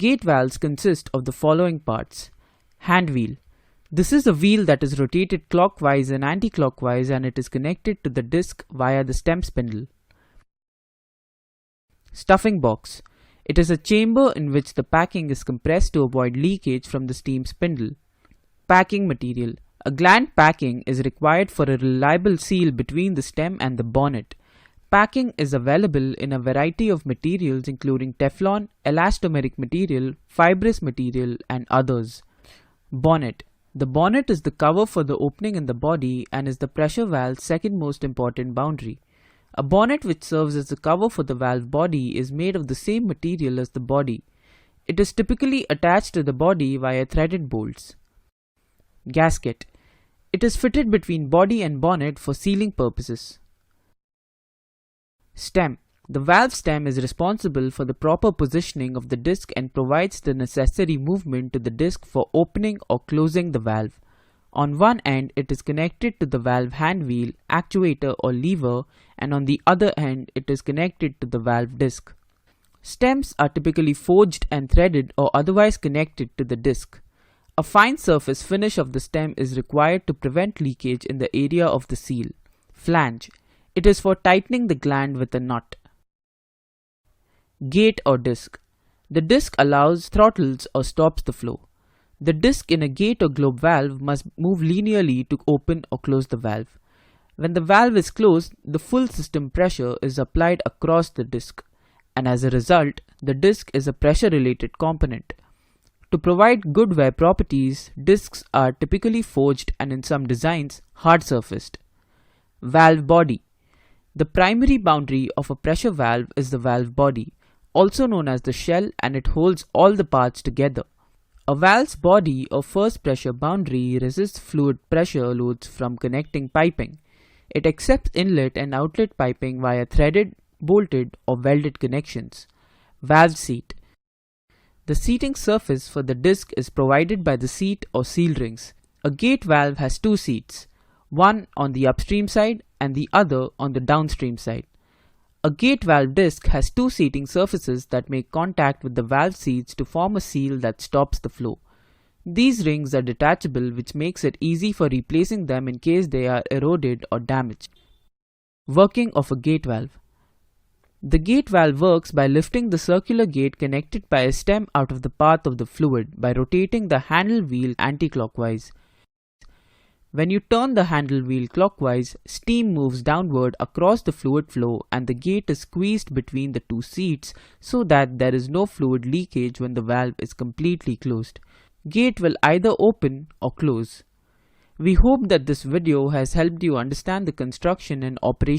Gate valves consist of the following parts. Hand wheel. This is a wheel that is rotated clockwise and anti-clockwise, and it is connected to the disc via the stem spindle. Stuffing box. It is a chamber in which the packing is compressed to avoid leakage from the steam spindle. Packing material. A gland packing is required for a reliable seal between the stem and the bonnet. Packing is available in a variety of materials including Teflon, elastomeric material, fibrous material, and others. Bonnet. The bonnet is the cover for the opening in the body and is the pressure valve's second most important boundary. A bonnet which serves as the cover for the valve body is made of the same material as the body. It is typically attached to the body via threaded bolts. Gasket. It is fitted between body and bonnet for sealing purposes. Stem. The valve stem is responsible for the proper positioning of the disc and provides the necessary movement to the disc for opening or closing the valve. On one end, it is connected to the valve hand wheel, actuator or lever, and on the other end, it is connected to the valve disc. Stems are typically forged and threaded or otherwise connected to the disc. A fine surface finish of the stem is required to prevent leakage in the area of the seal. Flange. It is for tightening the gland with a nut. Gate or disc. The disc allows, throttles or stops the flow. The disc in a gate or globe valve must move linearly to open or close the valve. When the valve is closed, the full system pressure is applied across the disc, and as a result, the disc is a pressure-related component. To provide good wear properties, discs are typically forged and in some designs, hard-surfaced. Valve body. The primary boundary of a pressure valve is the valve body, also known as the shell, and it holds all the parts together. A valve's body or first pressure boundary resists fluid pressure loads from connecting piping. It accepts inlet and outlet piping via threaded, bolted or welded connections. Valve seat. The seating surface for the disc is provided by the seat or seal rings. A gate valve has two seats, one on the upstream side and the other on the downstream side. A gate valve disc has two seating surfaces that make contact with the valve seats to form a seal that stops the flow. These rings are detachable, which makes it easy for replacing them in case they are eroded or damaged. Working of a gate valve. The gate valve works by lifting the circular gate connected by a stem out of the path of the fluid by rotating the handle wheel anti-clockwise. When you turn the handle wheel clockwise, steam moves downward across the fluid flow and the gate is squeezed between the two seats so that there is no fluid leakage when the valve is completely closed. Gate will either open or close. We hope that this video has helped you understand the construction and operation